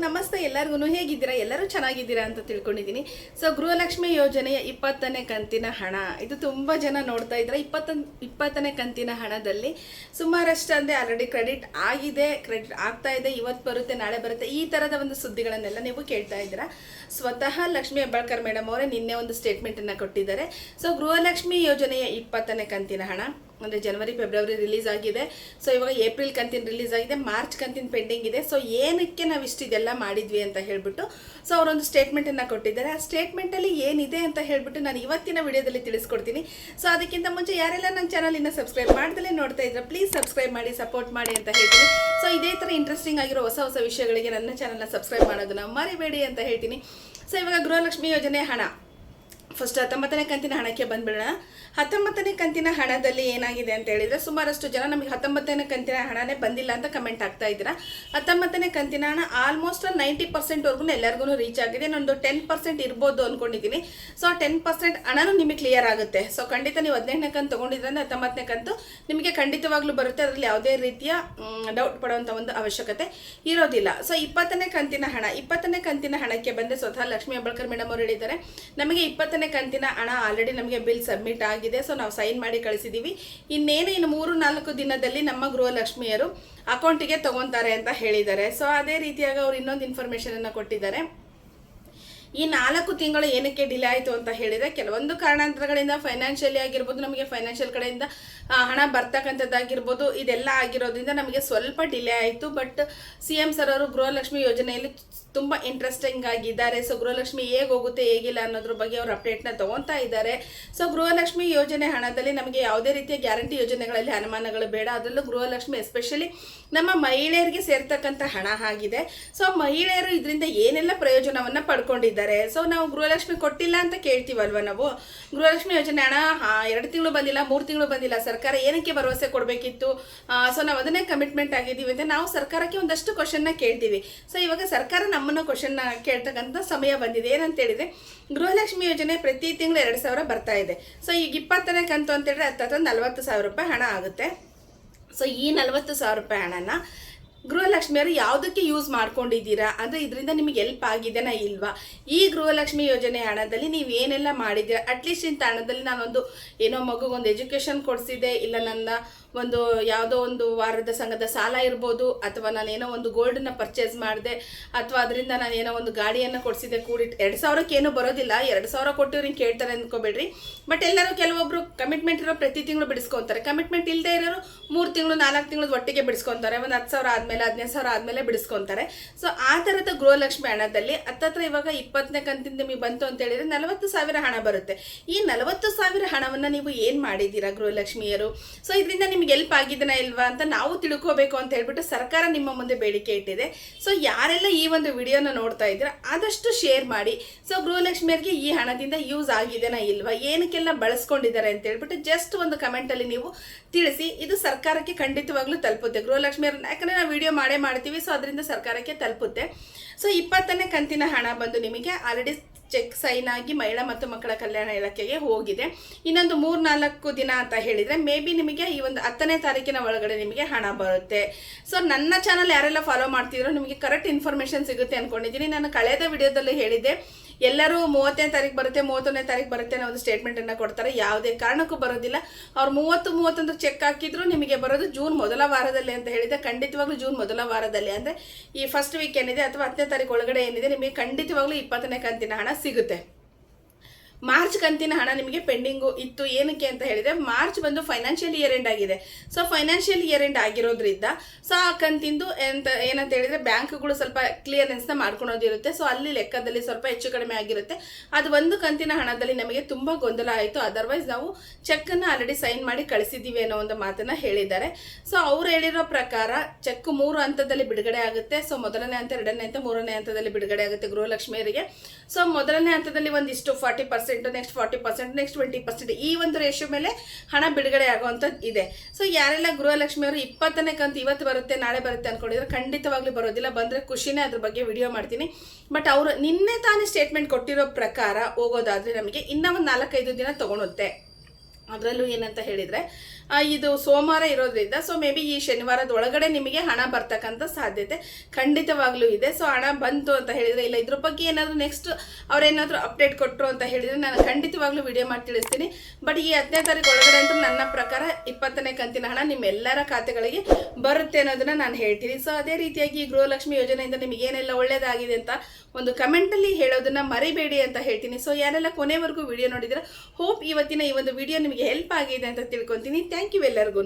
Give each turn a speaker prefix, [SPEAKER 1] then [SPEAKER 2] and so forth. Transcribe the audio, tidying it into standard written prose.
[SPEAKER 1] ನಮಸ್ತೆ ಎಲ್ಲರಿಗೂ ಹೇಗಿದ್ದೀರಾ? ಎಲ್ಲರೂ ಚೆನ್ನಾಗಿದ್ದೀರಾ ಅಂತ ತಿಳ್ಕೊಂಡಿದ್ದೀನಿ. ಸೊ ಗೃಹಲಕ್ಷ್ಮಿ ಯೋಜನೆಯ 20ನೇ ಕಂತಿನ ಹಣ ಇದು ತುಂಬ ಜನ ನೋಡ್ತಾ ಇದ್ದಾರೆ. 20ನೇ ಕಂತಿನ ಹಣದಲ್ಲಿ ಸುಮಾರಷ್ಟು ಅಂದರೆ ಆಲ್ರೆಡಿ ಕ್ರೆಡಿಟ್ ಆಗಿದೆ, ಕ್ರೆಡಿಟ್ ಆಗ್ತಾ ಇದೆ, ಇವತ್ತು ಬರುತ್ತೆ, ನಾಳೆ ಬರುತ್ತೆ, ಈ ಥರದ ಒಂದು ಸುದ್ದಿಗಳನ್ನೆಲ್ಲ ನೀವು ಕೇಳ್ತಾ ಇದ್ದೀರಾ. ಸ್ವತಃ ಲಕ್ಷ್ಮೀ ಹೆಬ್ಬಾಳ್ಕರ್ ಮೇಡಮ್ ಅವರೇ ನಿನ್ನೆ ಒಂದು ಸ್ಟೇಟ್ಮೆಂಟನ್ನು ಕೊಟ್ಟಿದ್ದಾರೆ. ಸೊ ಗೃಹಲಕ್ಷ್ಮಿ ಯೋಜನೆಯ 20ನೇ ಕಂತಿನ ಹಣ ಅಂದರೆ ಜನವರಿ ಫೆಬ್ರವರಿ ರಿಲೀಸ್ ಆಗಿದೆ. ಸೊ ಇವಾಗ ಏಪ್ರಿಲ್ ಕಂತಿನ ರಿಲೀಸ್ ಆಗಿದೆ, ಮಾರ್ಚ್ ಕಂತಿನ ಪೆಂಡಿಂಗ್ ಇದೆ. ಸೊ ಏನಕ್ಕೆ ನಾವು ಇದೆಲ್ಲ ಮಾಡಿದ್ವಿ ಅಂತ ಹೇಳ್ಬಿಟ್ಟು ಸೊ ಅವರೊಂದು ಸ್ಟೇಟ್ಮೆಂಟನ್ನು ಕೊಟ್ಟಿದ್ದಾರೆ. ಆ ಸ್ಟೇಟ್ಮೆಂಟಲ್ಲಿ ಏನಿದೆ ಅಂತ ಹೇಳ್ಬಿಟ್ಟು ನಾನು ಇವತ್ತಿನ ವಿಡಿಯೋದಲ್ಲಿ ತಿಳಿಸ್ಕೊಡ್ತೀನಿ. ಸೊ ಅದಕ್ಕಿಂತ ಮುಂಚೆ ಯಾರೆಲ್ಲ ನನ್ನ ಚಾನಲ್ ಇನ್ನೂ ಸಬ್ಸ್ಕ್ರೈಬ್ ಮಾಡ್ದಲೇ ನೋಡ್ತಾ ಇದ್ರೆ ಪ್ಲೀಸ್ ಸಬ್ಸ್ಕ್ರೈಬ್ ಮಾಡಿ, ಸಪೋರ್ಟ್ ಮಾಡಿ ಅಂತ ಹೇಳ್ತೀನಿ. ಸೊ ಇದೇ ಥರ ಇಂಟ್ರೆಸ್ಟಿಂಗ್ ಆಗಿರೋ ಹೊಸ ಹೊಸ ವಿಷಯಗಳಿಗೆ ನನ್ನ ಚಾನಲ್ನ ಸಬ್ಸ್ಕ್ರೈಬ್ ಮಾಡೋದನ್ನ ಮರಿಬೇಡಿ ಅಂತ ಹೇಳ್ತೀನಿ. ಸೊ ಇವಾಗ ಗೃಹಲಕ್ಷ್ಮಿ ಯೋಜನೆ ಹಣ ಫಸ್ಟ್ 19ನೇ ಕಂತಿನ ಹಣಕ್ಕೆ ಬಂದ್ಬಿಡೋಣ. 19ನೇ ಕಂತಿನ ಹಣದಲ್ಲಿ ಏನಾಗಿದೆ ಅಂತ ಹೇಳಿದರೆ ಸುಮಾರಷ್ಟು ಜನ ನಮಗೆ 19ನೇ ಕಂತಿನ ಹಣನೇ ಬಂದಿಲ್ಲ ಅಂತ ಕಮೆಂಟ್ ಆಗ್ತಾ ಇದ್ದೀರಾ. 19ನೇ ಕಂತಿನ ಹಣ ಆಲ್ಮೋಸ್ಟ್ 90%ವರ್ಗೂ ಎಲ್ಲರಿಗೂ ರೀಚ್ ಆಗಿದೆ. ಇನ್ನೊಂದು 10% ಇರ್ಬೋದು ಅಂದ್ಕೊಂಡಿದ್ದೀನಿ. ಸೊ ಆ 10% ಹಣನೂ ನಿಮಗೆ ಕ್ಲಿಯರ್ ಆಗುತ್ತೆ. ಸೊ ಖಂಡಿತ ನೀವು 18ನೇ ಕಂತು ತೊಗೊಂಡಿದ್ರೆ 19ನೇ ಕಂತು ನಿಮಗೆ ಖಂಡಿತವಾಗ್ಲೂ ಬರುತ್ತೆ. ಅದರಲ್ಲಿ ಯಾವುದೇ ರೀತಿಯ ಡೌಟ್ ಪಡುವಂಥ ಒಂದು ಅವಶ್ಯಕತೆ ಇರೋದಿಲ್ಲ. ಸೊ 20ನೇ ಕಂತಿನ ಹಣ 20ನೇ ಕಂತಿನ ಹಣಕ್ಕೆ ಬಂದರೆ ಸ್ವತಃ ಲಕ್ಷ್ಮೀ ಹೆಬ್ಬಾಳ್ಕರ್ ಮೇಡಮ್ ಅವರು ಹೇಳಿದ್ದಾರೆ, ನಮಗೆ 20ನೇ ಕಂತಿನ ಹಣ ಆಲ್ರೆಡಿ ನಮಗೆ ಬಿಲ್ ಸಬ್ಮಿಟ್ ಆಗಿದೆ. ಸೊ ನಾವು ಸೈನ್ ಮಾಡಿ ಕಳಿಸಿದ್ದೀವಿ. ಇನ್ನು 3-4 ದಿನದಲ್ಲಿ ನಮ್ಮ ಗೃಹಲಕ್ಷ್ಮಿಯರು ಅಕೌಂಟಿಗೆ ತಗೊತಾರೆ ಅಂತ ಹೇಳಿದ್ದಾರೆ. ಸೊ ಅದೇ ರೀತಿಯಾಗಿ ಅವರು ಇನ್ನೊಂದು ಇನ್ಫಾರ್ಮೇಷನನ್ನು ಕೊಟ್ಟಿದ್ದಾರೆ. ಈ 4 ತಿಂಗಳು ಏನಕ್ಕೆ ಡಿಲೇ ಆಯಿತು ಅಂತ ಹೇಳಿದರೆ ಕೆಲವೊಂದು ಕಾರಣಾಂತರಗಳಿಂದ ಫೈನಾನ್ಷಿಯಲಿ ಆಗಿರ್ಬೋದು, ನಮಗೆ ಫೈನಾನ್ಷಿಯಲ್ ಕಡೆಯಿಂದ ಹಣ ಬರ್ತಕ್ಕಂಥದ್ದಾಗಿರ್ಬೋದು, ಇದೆಲ್ಲ ಆಗಿರೋದ್ರಿಂದ ನಮಗೆ ಸ್ವಲ್ಪ ಡಿಲೇ ಆಯಿತು. ಬಟ್ CM ಸರ್ ಅವರು ಗೃಹಲಕ್ಷ್ಮಿ ಯೋಜನೆಯಲ್ಲಿ ತುಂಬ ಇಂಟ್ರೆಸ್ಟಿಂಗ್ ಆಗಿದ್ದಾರೆ. ಸೊ ಗೃಹಲಕ್ಷ್ಮಿ ಹೇಗೆ ಹೋಗುತ್ತೆ ಹೇಗಿಲ್ಲ ಅನ್ನೋದ್ರ ಬಗ್ಗೆ ಅವರು ಅಪ್ಡೇಟ್ನ ತೊಗೊತಾ ಇದ್ದಾರೆ. ಸೊ ಗೃಹಲಕ್ಷ್ಮಿ ಯೋಜನೆ ಹಣದಲ್ಲಿ ನಮಗೆ ಯಾವುದೇ ರೀತಿಯ ಗ್ಯಾರಂಟಿ ಯೋಜನೆಗಳಲ್ಲಿ ಅನುಮಾನಗಳು ಬೇಡ. ಅದರಲ್ಲೂ ಗೃಹಲಕ್ಷ್ಮಿ ಎಸ್ಪೆಷಲಿ ನಮ್ಮ ಮಹಿಳೆಯರಿಗೆ ಸೇರ್ತಕ್ಕಂಥ ಹಣ ಆಗಿದೆ. ಸೊ ಮಹಿಳೆಯರು ಇದರಿಂದ ಏನೆಲ್ಲ ಪ್ರಯೋಜನವನ್ನು ಪಡ್ಕೊಂಡಿದ್ದಾರೆ. ಸೊ ನಾವು ಗೃಹಲಕ್ಷ್ಮಿ ಕೊಟ್ಟಿಲ್ಲ ಅಂತ ಕೇಳ್ತೀವಲ್ವ, ನಾವು ಗೃಹಲಕ್ಷ್ಮಿ ಯೋಜನೆ ಹಣ 2 ತಿಂಗಳು ಬಂದಿಲ್ಲ, 3 ತಿಂಗಳು ಬಂದಿಲ್ಲ, ಸರ್ಕಾರ ಏನಕ್ಕೆ ಭರವಸೆ ಕೊಡಬೇಕಿತ್ತು, ಸೊ ನಾವು ಅದನ್ನೇ ಕಮಿಟ್ಮೆಂಟ್ ಆಗಿದ್ದೀವಿ ಅಂತ ನಾವು ಸರ್ಕಾರಕ್ಕೆ ಒಂದಷ್ಟು ಕ್ವಶನ್ನ ಕೇಳ್ತೀವಿ. ಸೊ ಇವಾಗ ಸರ್ಕಾರ ನಮ್ಮನ್ನು ಕ್ವಶನ್ನ ಕೇಳ್ತಕ್ಕಂಥ ಸಮಯ ಬಂದಿದೆ. ಏನಂತ ಹೇಳಿದ್ರೆ ಗೃಹಲಕ್ಷ್ಮಿ ಯೋಜನೆ ಪ್ರತಿ ತಿಂಗಳು 2,000 ಬರ್ತಾ ಇದೆ. ಸೊ ಈಗ 20ನೇ ಕಂತು ಅಂತ ಹೇಳಿದ್ರೆ 40,000 ರೂಪಾಯಿ ಹಣ ಆಗುತ್ತೆ. ಸೊ ಈ 40,000 ರೂಪಾಯಿ ಹಣನ ಗೃಹಲಕ್ಷ್ಮಿಯವರು ಯಾವುದಕ್ಕೆ ಯೂಸ್ ಮಾಡ್ಕೊಂಡಿದ್ದೀರಾ ಅಂದರೆ ಇದರಿಂದ ನಿಮಗೆ ಹೆಲ್ಪ್ ಆಗಿದೆನಾ ಇಲ್ವಾ, ಈ ಗೃಹಲಕ್ಷ್ಮಿ ಯೋಜನೆ ಹಣದಲ್ಲಿ ನೀವು ಏನೆಲ್ಲ ಮಾಡಿದ್ದೀರಾ, ಅಟ್ಲೀಸ್ಟ್ ಇಂಥ ಹಣದಲ್ಲಿ ನಾನೊಂದು ಏನೋ ಮಗುಗೊಂದು ಎಜುಕೇಷನ್ ಕೊಡಿಸಿದೆ, ಇಲ್ಲ ನನ್ನ ಒಂದು ಯಾವುದೋ ಒಂದು ವಾರದ ಸಂಘದ ಸಾಲ ಇರ್ಬೋದು, ಅಥವಾ ನಾನೇನೋ ಒಂದು ಗೋಲ್ಡನ್ನ ಪರ್ಚೇಸ್ ಮಾಡಿದೆ, ಅಥವಾ ಅದರಿಂದ ನಾನೇನೋ ಒಂದು ಗಾಡಿಯನ್ನು ಕೊಡಿಸಿದೆ ಕೂಡಿಟ್ಟು 2,000ಕ್ಕೆ ಏನೂ ಬರೋದಿಲ್ಲ. 2,000 ಕೊಟ್ಟಿವ್ರು ಹಿಂಗೆ ಕೇಳ್ತಾರೆ ಅಂದ್ಕೋಬೇಡ್ರಿ. ಬಟ್ ಎಲ್ಲರೂ ಕೆಲವೊಬ್ಬರು ಕಮಿಟ್ಮೆಂಟ್ ಇರೋ ಪ್ರತಿ ತಿಂಗಳು ಬಿಡಿಸ್ಕೊತಾರೆ, ಕಮಿಟ್ಮೆಂಟ್ ಇಲ್ಲದೆ ಇರೋರು 3 ತಿಂಗಳು 4 ತಿಂಗಳು ಒಟ್ಟಿಗೆ ಬಿಡಿಸ್ಕೊತಾರೆ, ಒಂದು 10,000 ಆದಮೇಲೆ 15,000 ಆದಮೇಲೆ ಬಿಡಿಸ್ಕೊತಾರೆ. ಸೊ ಆ ಥರದ ಗೃಹಲಕ್ಷ್ಮಿ ಹಣದಲ್ಲಿ ಹತ್ತತ್ರ ಇವಾಗ 20ನೇ ಕಂತಿಂದ ನಿಮಗೆ ಬಂತು ಅಂತ ಹೇಳಿದರೆ 40,000 ಹಣ ಬರುತ್ತೆ. ಈ 40,000 ಹಣವನ್ನು ನೀವು ಏನು ಮಾಡಿದ್ದೀರಾ ಗೃಹಲಕ್ಷ್ಮಿಯರು, ಸೊ ಇದರಿಂದ ನಿಮಗೆ ಹೆಲ್ಪ್ ಆಗಿದೆನಾ ಇಲ್ವಾ ಅಂತ ನಾವು ತಿಳ್ಕೋಬೇಕು ಅಂತ ಹೇಳ್ಬಿಟ್ಟು ಸರ್ಕಾರ ನಿಮ್ಮ ಮುಂದೆ ಬೇಡಿಕೆ ಇಟ್ಟಿದೆ. ಸೊ ಯಾರೆಲ್ಲ ಈ ಒಂದು ವಿಡಿಯೋನ ನೋಡ್ತಾ ಇದ್ದೀರಾ ಆದಷ್ಟು ಶೇರ್ ಮಾಡಿ. ಸೊ ಗೃಹಲಕ್ಷ್ಮಿಯರಿಗೆ ಈ ಹಣದಿಂದ ಯೂಸ್ ಆಗಿದೆನಾ ಇಲ್ವಾ, ಏನಕ್ಕೆಲ್ಲ ಬಳಸ್ಕೊಂಡಿದ್ದಾರೆ ಅಂತ ಹೇಳ್ಬಿಟ್ಟು ಜಸ್ಟ್ ಒಂದು ಕಮೆಂಟಲ್ಲಿ ನೀವು ತಿಳಿಸಿ. ಇದು ಸರ್ಕಾರಕ್ಕೆ ಖಂಡಿತವಾಗ್ಲೂ ತಲುಪುತ್ತೆ. ಗೃಹಲಕ್ಷ್ಮಿಯವ್ರನ್ನ ಯಾಕಂದರೆ ನಾವು ವಿಡಿಯೋ ಮಾಡ್ತೀವಿ, ಸೊ ಅದರಿಂದ ಸರ್ಕಾರಕ್ಕೆ ತಲುಪುತ್ತೆ. ಸೊ 20ನೇ ಕಂತಿನ ಹಣ ಬಂದು ನಿಮಗೆ ಆಲ್ರೆಡಿ ಚೆಕ್ ಸೈನ್ ಆಗಿ ಮಹಿಳಾ ಮತ್ತು ಮಕ್ಕಳ ಕಲ್ಯಾಣ ಇಲಾಖೆಗೆ ಹೋಗಿದೆ. ಇನ್ನೊಂದು 3-4 ದಿನ ಅಂತ ಹೇಳಿದರೆ ಮೇ ಬಿ ನಿಮಗೆ ಈ ಒಂದು 10ನೇ ತಾರೀಕಿನ ಒಳಗಡೆ ನಿಮಗೆ ಹಣ ಬರುತ್ತೆ. ಸೊ ನನ್ನ ಚಾನಲ್ ಯಾರೆಲ್ಲ ಫಾಲೋ ಮಾಡ್ತಿದ್ರೋ ನಿಮಗೆ ಕರೆಕ್ಟ್ ಇನ್ಫಾರ್ಮೇಷನ್ ಸಿಗುತ್ತೆ ಅಂದ್ಕೊಂಡಿದ್ದೀನಿ. ನಾನು ಕಳೆದ ವಿಡಿಯೋದಲ್ಲಿ ಹೇಳಿದ್ದೆ, ಎಲ್ಲರೂ 30ನೇ ತಾರೀಕು ಬರುತ್ತೆ, 31ನೇ ತಾರೀಕು ಬರುತ್ತೆ ಅನ್ನೋ ಒಂದು ಸ್ಟೇಟ್ಮೆಂಟನ್ನು ಕೊಡ್ತಾರೆ. ಯಾವುದೇ ಕಾರಣಕ್ಕೂ ಬರೋದಿಲ್ಲ. ಅವ್ರು 30-31 ಚೆಕ್ ಹಾಕಿದ್ರು ನಿಮಗೆ ಬರೋದು ಜೂನ್ ಮೊದಲ ವಾರದಲ್ಲಿ ಅಂತ ಹೇಳಿದೆ. ಖಂಡಿತವಾಗ್ಲೂ ಜೂನ್ ಮೊದಲ ವಾರದಲ್ಲಿ ಅಂದರೆ ಈ ಫಸ್ಟ್ ವೀಕ್ ಏನಿದೆ ಅಥವಾ 10ನೇ ತಾರೀಕು ಒಳಗಡೆ ಏನಿದೆ ನಿಮಗೆ ಖಂಡಿತವಾಗ್ಲೂ 20ನೇ ಕಂತಿನ ಹಣ ಸಿಗುತ್ತೆ. ಮಾರ್ಚ್ ಕಂತಿನ ಹಣ ನಿಮಗೆ ಪೆಂಡಿಂಗು ಇತ್ತು. ಏನಕ್ಕೆ ಅಂತ ಹೇಳಿದರೆ ಮಾರ್ಚ್ ಬಂದು ಫೈನಾನ್ಷಿಯಲ್ ಇಯರ್ ಎಂಡ್ ಆಗಿದೆ. ಸೊ ಫೈನಾನ್ಷಿಯಲ್ ಇಯರ್ ಎಂಡ್ ಆಗಿರೋದ್ರಿಂದ ಸೊ ಆ ಕಂತಿಂದು ಏನಂತ ಹೇಳಿದರೆ ಬ್ಯಾಂಕ್ಗಳು ಸ್ವಲ್ಪ ಕ್ಲಿಯರೆನ್ಸ್ನ ಮಾಡ್ಕೊಳೋದಿರುತ್ತೆ. ಸೊ ಅಲ್ಲಿ ಲೆಕ್ಕದಲ್ಲಿ ಸ್ವಲ್ಪ ಹೆಚ್ಚು ಕಡಿಮೆ ಆಗಿರುತ್ತೆ. ಅದು ಒಂದು ಕಂತಿನ ಹಣದಲ್ಲಿ ನಮಗೆ ತುಂಬ ಗೊಂದಲ ಆಯಿತು. ಅದರ್ವೈಸ್ ನಾವು ಚೆಕ್ಕನ್ನು ಆಲ್ರೆಡಿ ಸೈನ್ ಮಾಡಿ ಕಳಿಸಿದ್ದೀವಿ ಅನ್ನೋ ಒಂದು ಮಾತನ್ನು ಹೇಳಿದ್ದಾರೆ. ಸೊ ಅವ್ರು ಹೇಳಿರೋ ಪ್ರಕಾರ ಚೆಕ್ 3 ಹಂತದಲ್ಲಿ ಬಿಡುಗಡೆ ಆಗುತ್ತೆ. ಸೊ ಮೊದಲನೇ ಹಂತ, 2ನೇ ಹಂತ, 3ನೇ ಹಂತದಲ್ಲಿ ಬಿಡುಗಡೆ ಆಗುತ್ತೆ ಗೃಹಲಕ್ಷ್ಮಿಯರಿಗೆ. ಸೊ ಮೊದಲನೇ ಹಂತದಲ್ಲಿ ಒಂದಿಷ್ಟು 40%, ನೆಕ್ಸ್ಟ್ 40%, ನೆಕ್ಸ್ಟ್ 20%, ಈ ಒಂದು ರೇಷಿಯೋ ಮೇಲೆ ಹಣ ಬಿಡುಗಡೆ ಆಗುವಂಥದ್ದು ಇದೆ. ಸೊ ಯಾರೆಲ್ಲ ಗೃಹಲಕ್ಷ್ಮಿಯವರು 20ನೇ ಕಂತು ಇವತ್ತು ಬರುತ್ತೆ ನಾಳೆ ಬರುತ್ತೆ ಅಂದ್ಕೊಂಡಿದ್ರೆ ಖಂಡಿತವಾಗ್ಲೂ ಬರೋದಿಲ್ಲ. ಬಂದರೆ ಖುಷಿನೇ, ಅದ್ರ ಬಗ್ಗೆ ವಿಡಿಯೋ ಮಾಡ್ತೀನಿ. ಬಟ್ ಅವರು ನಿನ್ನೆ ತಾನೇ ಸ್ಟೇಟ್ಮೆಂಟ್ ಕೊಟ್ಟಿರೋ ಪ್ರಕಾರ ಹೋಗೋದಾದರೆ ನಮಗೆ ಇನ್ನೂ ಒಂದು 4-5 ದಿನ ತೊಗೊಳುತ್ತೆ. ಅದರಲ್ಲೂ ಏನಂತ ಹೇಳಿದರೆ ಇದು ಸೋಮವಾರ ಇರೋದ್ರಿಂದ ಸೊ ಮೇ ಬಿ ಈ ಶನಿವಾರದ ಒಳಗಡೆ ನಿಮಗೆ ಹಣ ಬರ್ತಕ್ಕಂಥ ಸಾಧ್ಯತೆ ಖಂಡಿತವಾಗ್ಲೂ ಇದೆ. ಸೊ ಹಣ ಬಂತು ಅಂತ ಹೇಳಿದರೆ, ಇಲ್ಲ ಇದ್ರ ಬಗ್ಗೆ ಏನಾದರೂ ನೆಕ್ಸ್ಟ್ ಅವ್ರೇನಾದರೂ ಅಪ್ಡೇಟ್ ಕೊಟ್ಟರು ಅಂತ ಹೇಳಿದರೆ ನಾನು ಖಂಡಿತವಾಗ್ಲೂ ವಿಡಿಯೋ ಮಾಡಿ ತಿಳಿಸ್ತೀನಿ. ಬಟ್ ಈ 10ನೇ ತಾರೀಕು ಒಳಗಡೆ ಅಂತೂ ನನ್ನ ಪ್ರಕಾರ 20ನೇ ಕಂತಿನ ಹಣ ನಿಮ್ಮೆಲ್ಲರ ಖಾತೆಗಳಿಗೆ ಬರುತ್ತೆ ಅನ್ನೋದನ್ನ ನಾನು ಹೇಳ್ತೀನಿ. ಸೊ ಅದೇ ರೀತಿಯಾಗಿ ಈ ಗೃಹಲಕ್ಷ್ಮಿ ಯೋಜನೆಯಿಂದ ನಿಮಗೆ ಏನೆಲ್ಲ ಒಳ್ಳೇದಾಗಿದೆ ಅಂತ ಒಂದು ಕಮೆಂಟಲ್ಲಿ ಹೇಳೋದನ್ನ ಮರಿಬೇಡಿ ಅಂತ ಹೇಳ್ತೀನಿ. ಸೊ ಯಾರೆಲ್ಲ ಕೊನೆವರೆಗೂ ವಿಡಿಯೋ ನೋಡಿದ್ರೆ ಹೋಪ್ ಇವತ್ತಿನ ಈ ಒಂದು ವಿಡಿಯೋ ನಿಮಗೆ ಹೆಲ್ಪ್ ಆಗಿದೆ ಅಂತ ತಿಳ್ಕೊತೀನಿ. ಥ್ಯಾಂಕ್ ಯು ಎಲ್ಲರಿಗೂ.